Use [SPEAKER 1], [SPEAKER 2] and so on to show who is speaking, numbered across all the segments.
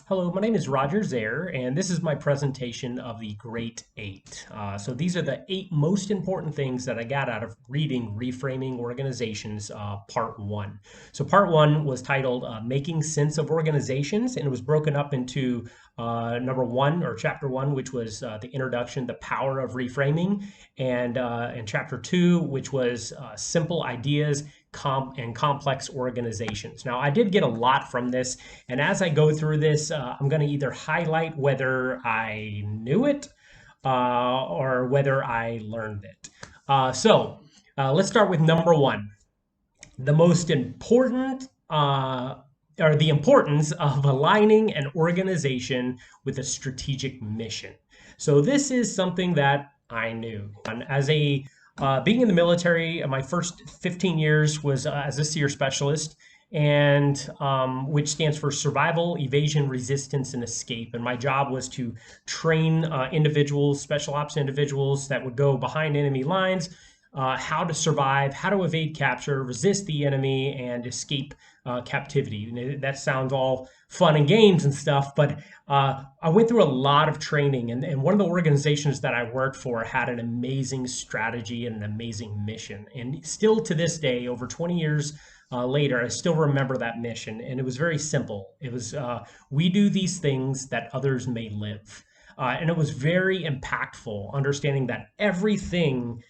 [SPEAKER 1] Hello, my name is Roger Zaire, and this is my presentation of the Great Eight. So these are the 8 most important things that I got out of reading Reframing Organizations, Part 1. So Part 1 was titled Making Sense of Organizations, and it was broken up into number 1, or Chapter 1, which was the introduction, the power of reframing, and Chapter 2, which was simple ideas and complex organizations. Now, I did get a lot from this, and as I go through this, I'm going to either highlight whether I knew it or whether I learned it. Let's start with number 1. The most important or the importance of aligning an organization with a strategic mission. So this is something that I knew. As a being in the military, my first 15 years was as a SEER specialist, and which stands for Survival, Evasion, Resistance, and Escape. And my job was to train individuals, special ops individuals that would go behind enemy lines, how to survive, how to evade capture, resist the enemy, and escape captivity. That sounds all fun and games and stuff, but I went through a lot of training, and one of the organizations that I worked for had an amazing strategy and an amazing mission. And still to this day, over 20 years later, I still remember that mission, and it was very simple. It was, we do these things that others may live. And it was very impactful, understanding that everything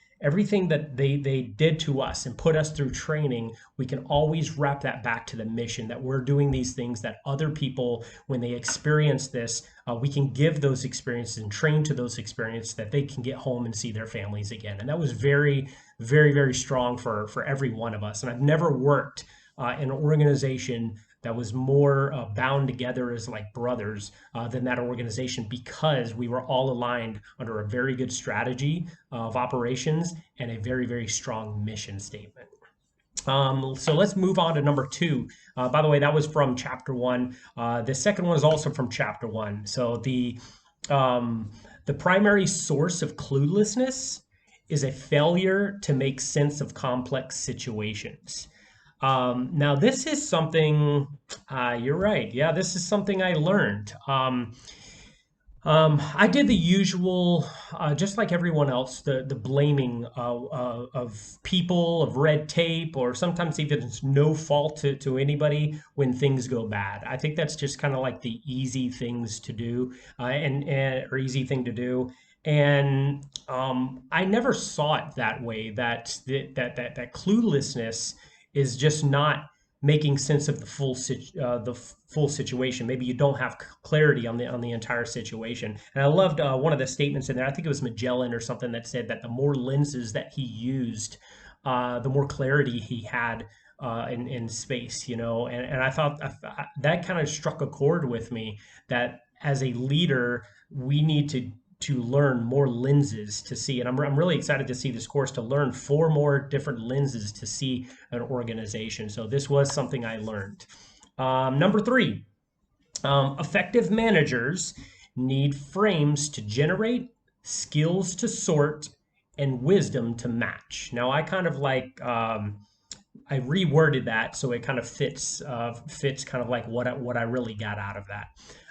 [SPEAKER 1] that they did to us and put us through training, we can always wrap that back to the mission, that we're doing these things that other people, when they experience this, we can give those experiences and train to those experiences that they can get home and see their families again. And that was very, very, very strong for every one of us. And I've never worked in an organization that was more bound together as like brothers than that organization, because we were all aligned under a very good strategy of operations and a very, very strong mission statement. So let's move on to number 2. By the way, that was from Chapter 1. The second one is also from Chapter 1. So the primary source of cluelessness is a failure to make sense of complex situations. Now, this is something, you're right. Yeah, this is something I learned. I did the usual, just like everyone else, the blaming of people, of red tape, or sometimes even it's no fault to anybody when things go bad. I think that's just kind of like the easy things to do, or easy thing to do. And I never saw it that way. That cluelessness is just not making sense of the full situation. Maybe you don't have clarity on the entire situation. And I loved one of the statements in there. I think it was Magellan or something that said that the more lenses that he used, the more clarity he had in space. And I thought that kind of struck a chord with me, that as a leader, we need to learn more lenses to see. And I'm really excited to see this course, to learn 4 more different lenses to see an organization. So this was something I learned. Number 3, effective managers need frames to generate, skills to sort, and wisdom to match. Now, I kind of like, I reworded that so it kind of fits kind of like what I really got out of that.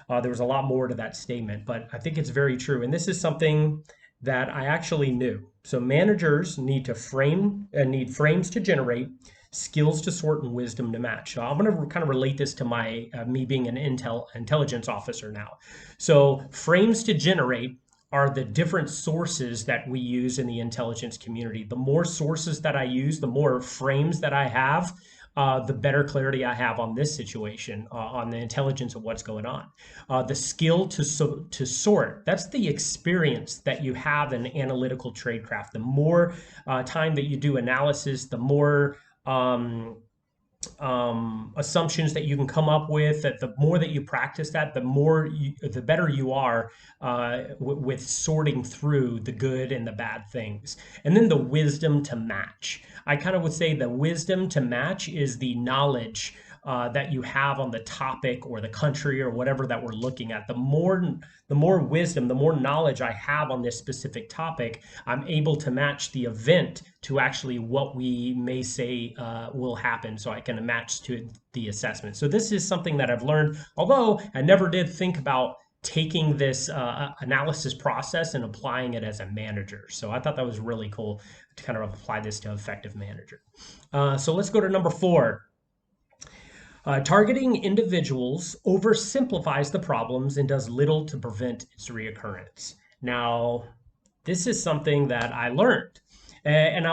[SPEAKER 1] There was a lot more to that statement, but I think it's very true. And this is something that I actually knew. So managers need need frames to generate, skills to sort, and wisdom to match. So I'm going to kind of relate this to my me being an intelligence officer now. So frames to generate are the different sources that we use in the intelligence community. The more sources that I use, the more frames that I have, the better clarity I have on this situation, on the intelligence of what's going on. The skill to sort, that's the experience that you have in analytical tradecraft. The more time that you do analysis, the more assumptions that you can come up with, that the more that you practice that, the better you are with sorting through the good and the bad things. And then the wisdom to match. I kind of would say the wisdom to match is the knowledge that you have on the topic or the country or whatever that we're looking at, the more wisdom, the more knowledge I have on this specific topic, I'm able to match the event to actually what we may say will happen, so I can match to the assessment. So this is something that I've learned, although I never did think about taking this analysis process and applying it as a manager. So I thought that was really cool to kind of apply this to effective manager. So let's go to number 4. Targeting individuals oversimplifies the problems and does little to prevent its reoccurrence. Now, this is something that I learned, and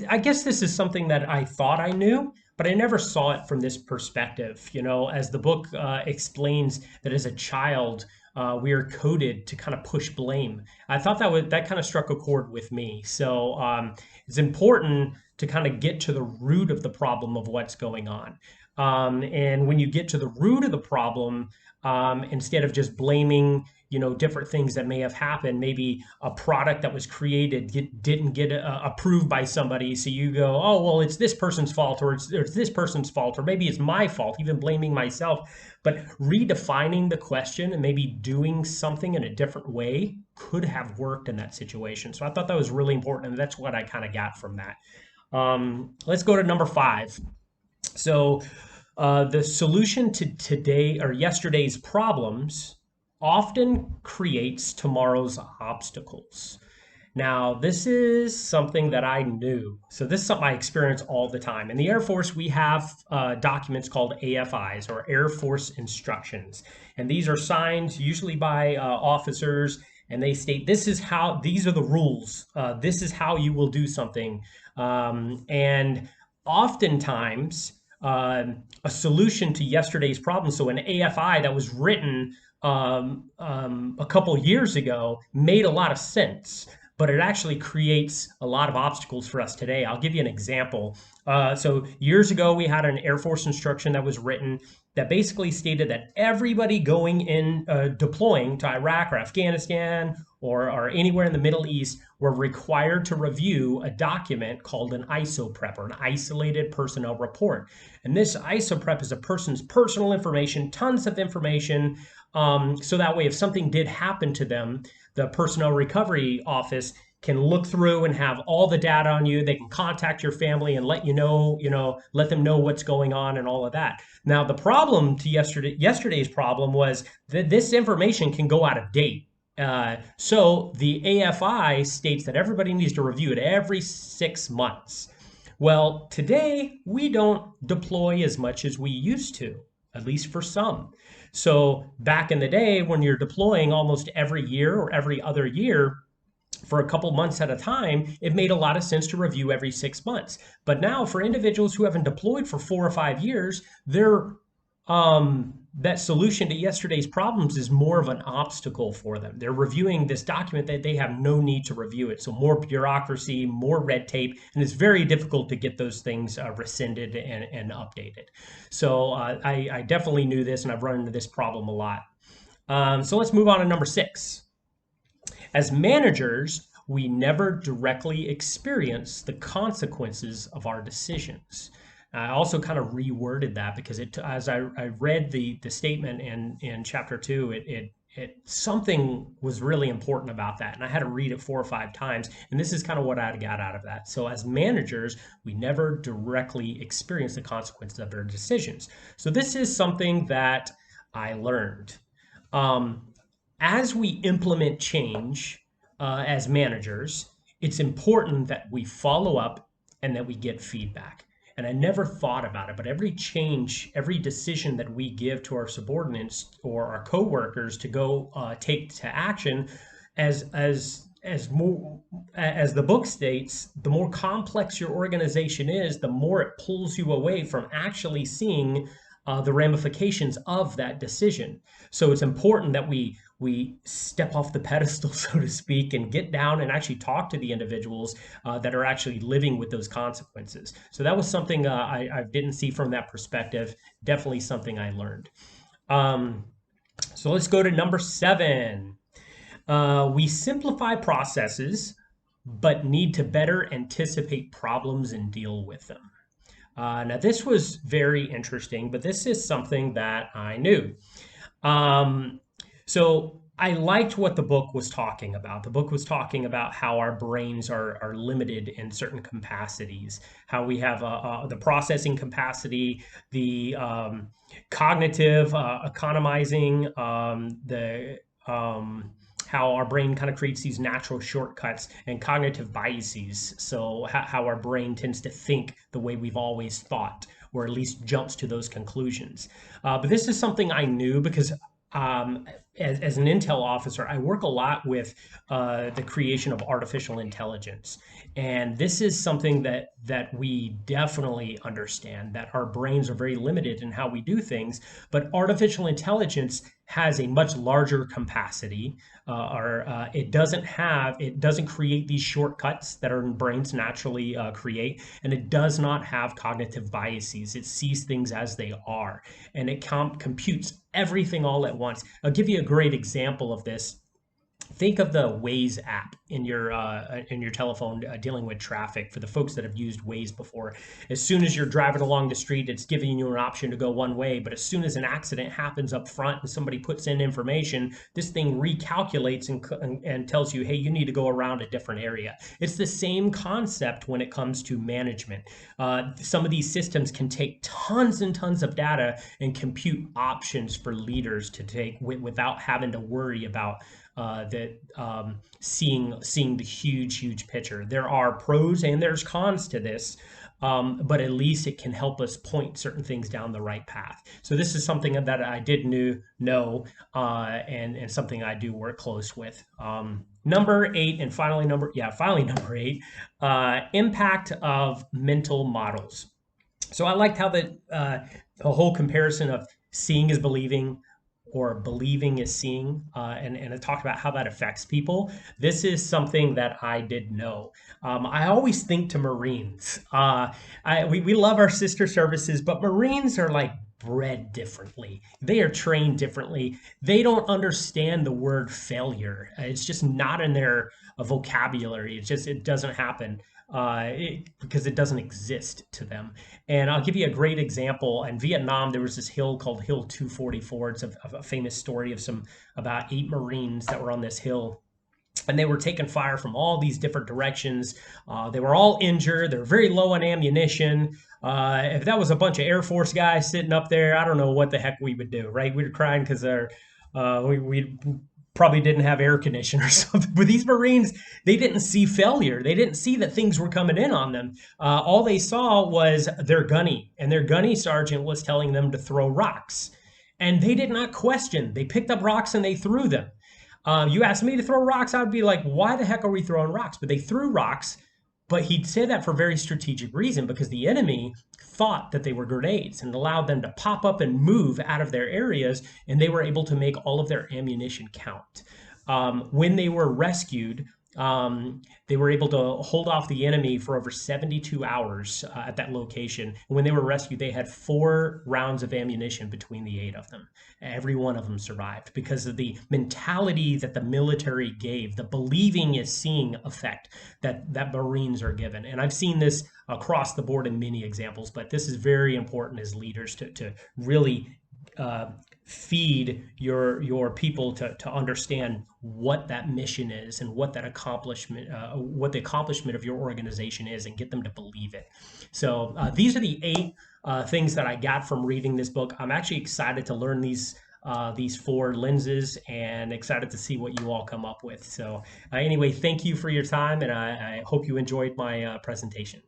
[SPEAKER 1] I guess this is something that I thought I knew, but I never saw it from this perspective. As the book explains that as a child, we are coded to kind of push blame. I thought that kind of struck a chord with me. So it's important to kind of get to the root of the problem of what's going on. And when you get to the root of the problem, instead of just blaming, different things that may have happened, maybe a product that was created didn't get approved by somebody. So you go, oh, well, it's this person's fault, or it's this person's fault, or maybe it's my fault, even blaming myself. But redefining the question and maybe doing something in a different way could have worked in that situation. So I thought that was really important, and that's what I kind of got from that. Let's go to number 5. So the solution to today or yesterday's problems often creates tomorrow's obstacles. Now, this is something that I knew. So this is something I experience all the time. In the Air Force, we have documents called AFIs, or Air Force Instructions. And these are signed usually by officers, and they state, these are the rules. This is how you will do something. And oftentimes, a solution to yesterday's problem. So an AFI that was written a couple years ago made a lot of sense, but it actually creates a lot of obstacles for us today. I'll give you an example. So years ago, we had an Air Force instruction that was written that basically stated that everybody going in, deploying to Iraq or Afghanistan or anywhere in the Middle East were required to review a document called an ISOPREP, or an Isolated Personnel Report. And this ISOPREP is a person's personal information, tons of information, so that way if something did happen to them, the Personnel Recovery Office can look through and have all the data on you. They can contact your family and let let them know what's going on and all of that. Now, the problem to yesterday's problem was that this information can go out of date. So the AFI states that everybody needs to review it every 6 months. Well, today we don't deploy as much as we used to, at least for some. So back in the day, when you're deploying almost every year or every other year for a couple months at a time, it made a lot of sense to review every 6 months. But now for individuals who haven't deployed for 4 or 5 years, that solution to yesterday's problems is more of an obstacle for them. They're reviewing this document that they have no need to review it. So more bureaucracy, more red tape, and it's very difficult to get those things rescinded and updated. So I definitely knew this, and I've run into this problem a lot. So let's move on to number 6. As managers, we never directly experience the consequences of our decisions. I also kind of reworded that because as I read the statement in chapter 2, it something was really important about that, and I had to read it 4 or 5 times, and this is kind of what I got out of that. So as managers, we never directly experience the consequences of our decisions. So this is something that I learned. As we implement change as managers, it's important that we follow up and that we get feedback. And I never thought about it, but every change, every decision that we give to our subordinates or our coworkers to go take to action, as the book states, the more complex your organization is, the more it pulls you away from actually seeing the ramifications of that decision. So it's important that we step off the pedestal, so to speak, and get down and actually talk to the individuals that are actually living with those consequences. So that was something I didn't see from that perspective. Definitely something I learned. So let's go to number 7. We simplify processes, but need to better anticipate problems and deal with them. Now, this was very interesting, but this is something that I knew. Um, so I liked what the book was talking about. The book was talking about how our brains are limited in certain capacities, how we have the processing capacity, the cognitive, economizing, the how our brain kind of creates these natural shortcuts and cognitive biases. So how our brain tends to think the way we've always thought, or at least jumps to those conclusions. But this is something I knew because um, as an intel officer, I work a lot with the creation of artificial intelligence, and this is something that we definitely understand that our brains are very limited in how we do things. But artificial intelligence has a much larger capacity, or it doesn't create these shortcuts that our brains naturally create, and it does not have cognitive biases. It sees things as they are, and it computes everything all at once. I'll give you a great example of this. Think of the Waze app in your telephone, dealing with traffic. For the folks that have used Waze before, as soon as you're driving along the street, it's giving you an option to go one way. But as soon as an accident happens up front and somebody puts in information, this thing recalculates and tells you, hey, you need to go around a different area. It's the same concept when it comes to management. Some of these systems can take tons and tons of data and compute options for leaders to take without having to worry about seeing the huge picture. There are pros and there's cons to this, but at least it can help us point certain things down the right path. So this is something that I did know, and something I do work close with. Number eight, and finally number eight, impact of mental models. So I liked how the whole comparison of seeing is believing, or believing is seeing, and it talked about how that affects people. This is something that I did know. I always think to Marines. We love our sister services, but Marines are like bred differently. They are trained differently. They don't understand the word failure. It's just not in their vocabulary. It doesn't happen. Because it doesn't exist to them. And I'll give you a great example. In Vietnam, there was this hill called Hill 244. It's a famous story of about 8 Marines that were on this hill, and they were taking fire from all these different directions. They were all injured. They were very low on ammunition. If that was a bunch of Air Force guys sitting up there, I don't know what the heck we would do, right? We were crying because we probably didn't have air conditioning or something. But these Marines, they didn't see failure. They didn't see that things were coming in on them. All they saw was their gunny, and their gunny sergeant was telling them to throw rocks. And they did not question. They picked up rocks and they threw them. You asked me to throw rocks, I'd be like, why the heck are we throwing rocks? But they threw rocks. But he'd say that for a very strategic reason, because the enemy thought that they were grenades and allowed them to pop up and move out of their areas, and they were able to make all of their ammunition count. When they were rescued, they were able to hold off the enemy for over 72 hours at that location. And when they were rescued, they had 4 rounds of ammunition between the 8 of them. Every one of them survived because of the mentality that the military gave, the believing is seeing effect that Marines are given. And I've seen this across the board in many examples, but this is very important as leaders to really feed your people to understand what that mission is and what that accomplishment, what the accomplishment of your organization is, and get them to believe it. So these are the 8 things that I got from reading this book. I'm actually excited to learn these 4 lenses, and excited to see what you all come up with. So anyway, thank you for your time, and I hope you enjoyed my presentation.